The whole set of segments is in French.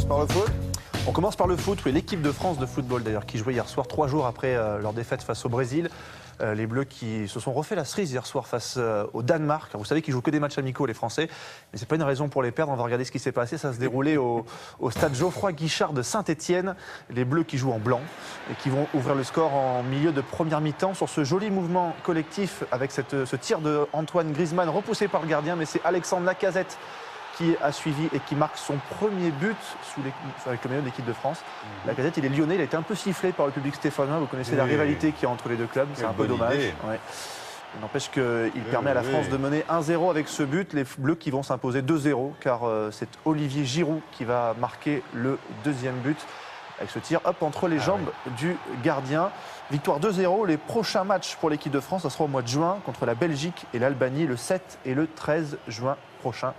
commence par le foot. On commence par le foot, oui, l'équipe de France de football d'ailleurs, qui jouait hier soir, 3 jours après leur défaite face au Brésil. Les Bleus qui se sont refait la cerise hier soir face au Danemark. Alors, vous savez qu'ils jouent que des matchs amicaux, les Français, mais c'est pas une raison pour les perdre. On va regarder ce qui s'est passé. Ça se déroulait au stade Geoffroy Guichard de Saint-Étienne. Les Bleus qui jouent en blanc et qui vont ouvrir le score en milieu de première mi-temps sur ce joli mouvement collectif avec ce tir de Antoine Griezmann repoussé par le gardien, mais c'est Alexandre Lacazette qui a suivi et qui marque son premier but avec le maillot de l'équipe de France. Lacazette, il est lyonnais, il a été un peu sifflé par le public stéphanois. Vous connaissez la rivalité qu'il y a entre les deux clubs, c'est un peu dommage. Ouais. Il n'empêche qu'il permet à la France de mener 1-0 avec ce but. Les Bleus qui vont s'imposer 2-0, car c'est Olivier Giroud qui va marquer le deuxième but avec ce tir entre les jambes du gardien. Victoire 2-0. Les prochains matchs pour l'équipe de France, ça sera au mois de juin contre la Belgique et l'Albanie, le 7 et le 13 juin prochain,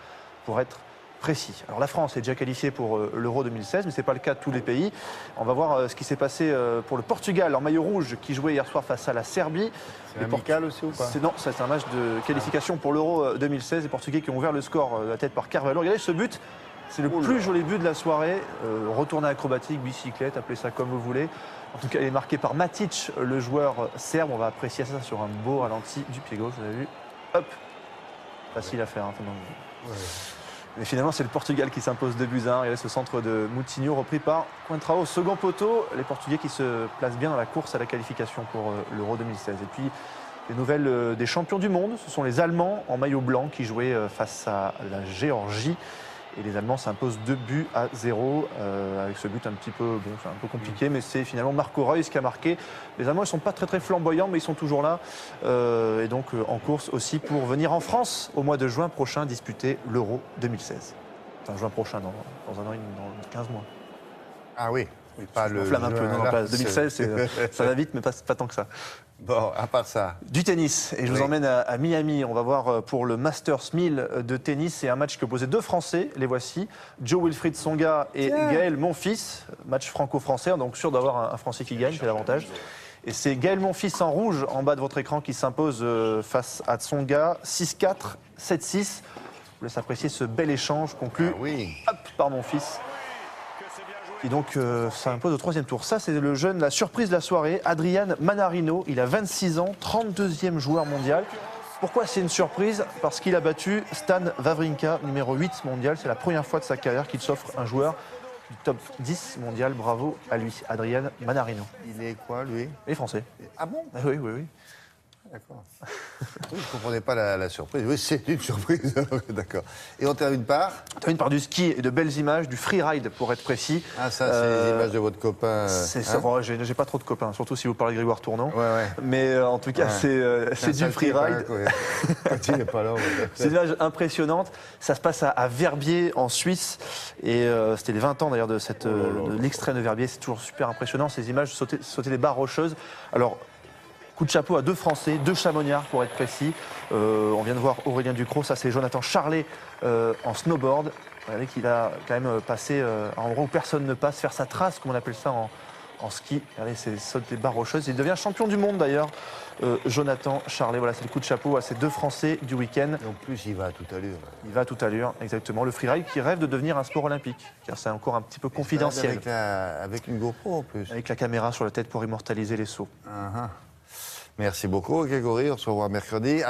pour être précis. Alors la France est déjà qualifiée pour l'Euro 2016, mais ce n'est pas le cas de tous les pays. On va voir ce qui s'est passé pour le Portugal en maillot rouge qui jouait hier soir face à la Serbie. C'est amical aussi ou pas? Non, c'est un match de qualification pour l'Euro 2016. Les Portugais qui ont ouvert le score de la tête par Carvalho. Regardez ce but, c'est le plus joli but de la soirée. Retourné acrobatique, bicyclette, appelez ça comme vous voulez. En tout cas, il est marqué par Matic, le joueur serbe. On va apprécier ça sur un beau ralenti du pied gauche, vous avez vu. Hop, facile à faire. Mais finalement, c'est le Portugal qui s'impose 2-1. Il y a ce centre de Moutinho repris par Coentrao. Second poteau, les Portugais qui se placent bien dans la course à la qualification pour l'Euro 2016. Et puis, les nouvelles des champions du monde, ce sont les Allemands en maillot blanc qui jouaient face à la Géorgie. Et les Allemands s'imposent 2-0 avec ce but un petit peu, c'est un peu compliqué, mais c'est finalement Marco Reus qui a marqué. Les Allemands, ils ne sont pas très flamboyants, mais ils sont toujours là. Et donc en course aussi pour venir en France au mois de juin prochain disputer l'Euro 2016. Enfin, juin prochain, dans un an et demi, dans 15 mois. Ah oui. Oui, pas le. Flamme un peu, non, pas 2016, ça va vite, mais pas tant que ça. Bon, à part ça. Du tennis, et je vous emmène à Miami. On va voir pour le Masters 1000 de tennis. C'est un match qui opposait deux Français, les voici. Jo-Wilfried Tsonga et Gaël Monfils. Match franco-français, donc sûr d'avoir un Français qui gagne, c'est l'avantage. Et c'est Gaël Monfils en rouge, en bas de votre écran, qui s'impose face à Tsonga. 6-4, 7-6. Je vous laisse apprécier ce bel échange conclu par Monfils. Et donc, ça impose au troisième tour. Ça, c'est le jeune, la surprise de la soirée, Adrian Manarino. Il a 26 ans, 32e joueur mondial. Pourquoi c'est une surprise? Parce qu'il a battu Stan Wawrinka, numéro 8 mondial. C'est la première fois de sa carrière qu'il s'offre un joueur du top 10 mondial. Bravo à lui, Adrian Manarino. Il est quoi, lui? Il est français. Ah bon? Oui. D'accord. Oui, je ne comprenais pas la surprise. Oui, c'est une surprise. D'accord. Et on termine par? On termine par du ski et de belles images, du freeride pour être précis. Ah, ça, c'est les images de votre copain. C'est ça. Bon, j'ai pas trop de copains, surtout si vous parlez de Grégoire Tournon. Ouais. Mais en tout cas, c'est du freeride. Quand il n'est pas là. C'est une image impressionnante. Ça se passe à Verbier, en Suisse. Et c'était les 20 ans d'ailleurs de l'extrême de Verbier. C'est toujours super impressionnant, ces images, sauter des barres rocheuses. Alors, coup de chapeau à deux Français, deux Chamonniards pour être précis. On vient de voir Aurélien Ducrot, ça c'est Jonathan Charlet en snowboard. Regardez qu'il a quand même passé un endroit où personne ne passe, faire sa trace, comme on appelle ça en ski. Regardez, c'est sauter des barres rocheuses. Il devient champion du monde d'ailleurs, Jonathan Charlet. Voilà, c'est le coup de chapeau à ces deux Français du week-end. Et en plus, il va à toute allure. Il va à toute allure, exactement. Le freeride qui rêve de devenir un sport olympique, car c'est encore un petit peu confidentiel. Avec une GoPro en plus. Avec la caméra sur la tête pour immortaliser les sauts. Merci beaucoup, Grégory. On se revoit mercredi.